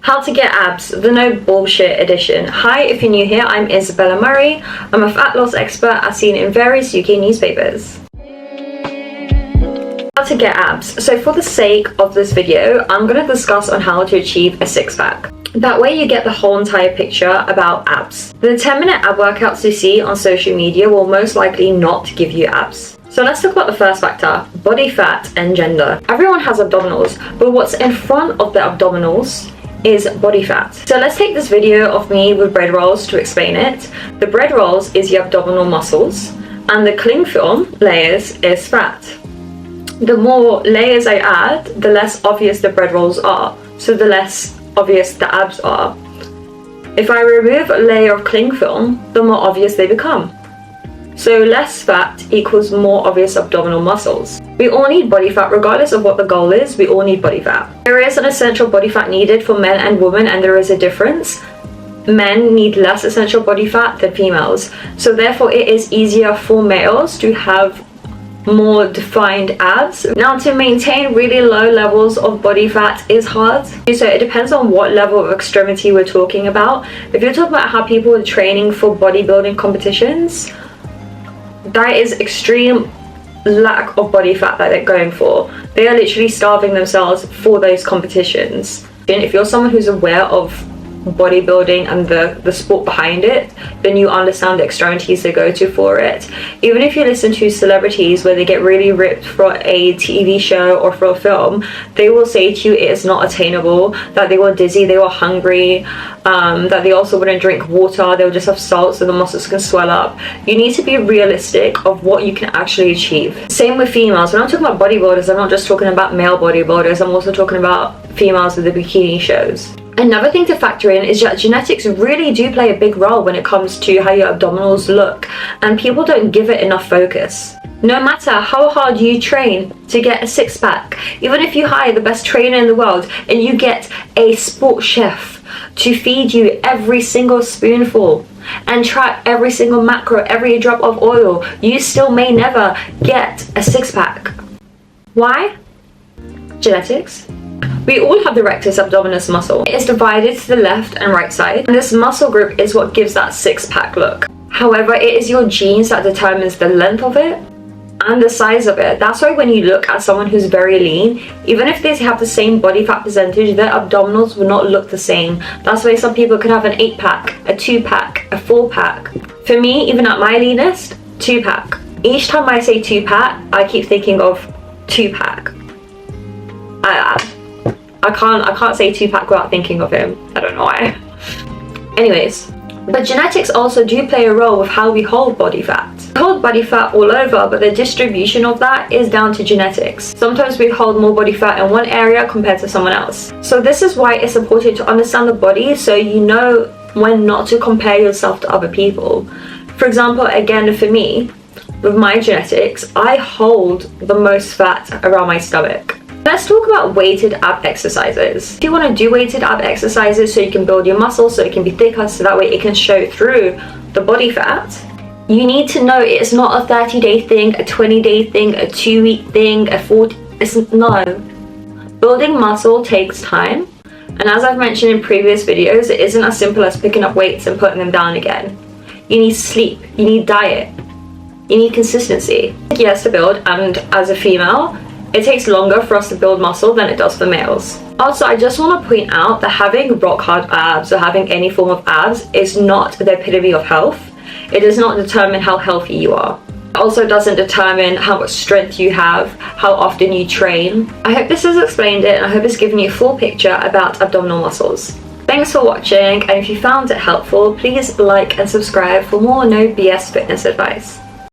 How to get abs, the no bullshit edition. Hi, if you're new here, I'm Isabella Murray. I'm a fat loss expert as seen in various UK newspapers. How to get abs. So for the sake of this video, I'm going to discuss on how to achieve a six-pack. That way you get the whole entire picture about abs. The 10-minute ab workouts you see on social media will most likely not give you abs. So let's talk about the first factor, body fat and gender. Everyone has abdominals, but what's in front of the abdominals is body fat. So let's take this video of me with bread rolls to explain it. The bread rolls is your abdominal muscles and the cling film layers is fat. The more layers I add, the less obvious the bread rolls are, so the less obvious the abs are. If I remove a layer of cling film, the more obvious they become. So less fat equals more obvious abdominal muscles. We all need body fat regardless of what the goal is, we all need body fat. There is an essential body fat needed for men and women, and there is a difference. Men need less essential body fat than females, so therefore it is easier for males to have more defined abs. Now, to maintain really low levels of body fat is hard, so it depends on what level of extremity we're talking about. If you're talking about how people are training for bodybuilding competitions, that is extreme lack of body fat that they're going for. They are literally starving themselves for those competitions. And if you're someone who's aware of bodybuilding and the sport behind it, then you understand the extremities they go to for it. Even if you listen to celebrities where they get really ripped for a TV show or for a film, they will say to you it is not attainable, that they were dizzy, they were hungry, that they also wouldn't drink water, they'll just have salt so the muscles can swell up. You need to be realistic of what you can actually achieve. Same with females. When I'm talking about bodybuilders, I'm not just talking about male bodybuilders, I'm also talking about females with the bikini shows. Another thing to factor in is that genetics really do play a big role when it comes to how your abdominals look, and people don't give it enough focus. No matter how hard you train to get a six-pack, even if you hire the best trainer in the world and you get a sports chef to feed you every single spoonful and track every single macro, every drop of oil, you still may never get a six-pack. Why? Genetics. We all have the rectus abdominis muscle. It is divided to the left and right side, and this muscle group is what gives that six-pack look. However, it is your genes that determines the length of it and the size of it. That's why when you look at someone who's very lean, even if they have the same body fat percentage, their abdominals will not look the same. That's why some people could have an 8-pack, a 2-pack, a 4-pack. For me, even at my leanest, 2-pack. Each time I say 2-pack, I keep thinking of 2-pack. I can't say 2-pack without thinking of him. I don't know why. Anyways, but genetics also do play a role with how we hold body fat. We hold body fat all over, but the distribution of that is down to genetics. Sometimes we hold more body fat in one area compared to someone else. So this is why it's important to understand the body so you know when not to compare yourself to other people. For example, again, for me, with my genetics, I hold the most fat around my stomach. Let's talk about weighted ab exercises. If you want to do weighted ab exercises so you can build your muscles, so it can be thicker, so that way it can show through the body fat, you need to know it's not a 30-day thing, a 20-day thing, a 2-week thing, a 40... No. Building muscle takes time, and as I've mentioned in previous videos, it isn't as simple as picking up weights and putting them down again. You need sleep, you need diet, you need consistency. Yes, to build, and as a female, it takes longer for us to build muscle than it does for males. Also, I just want to point out that having rock hard abs or having any form of abs is not the epitome of health. It does not determine how healthy you are. It also doesn't determine how much strength you have, how often you train. I hope this has explained it, and I hope it's given you a full picture about abdominal muscles. Thanks for watching, and if you found it helpful, please like and subscribe for more no BS fitness advice.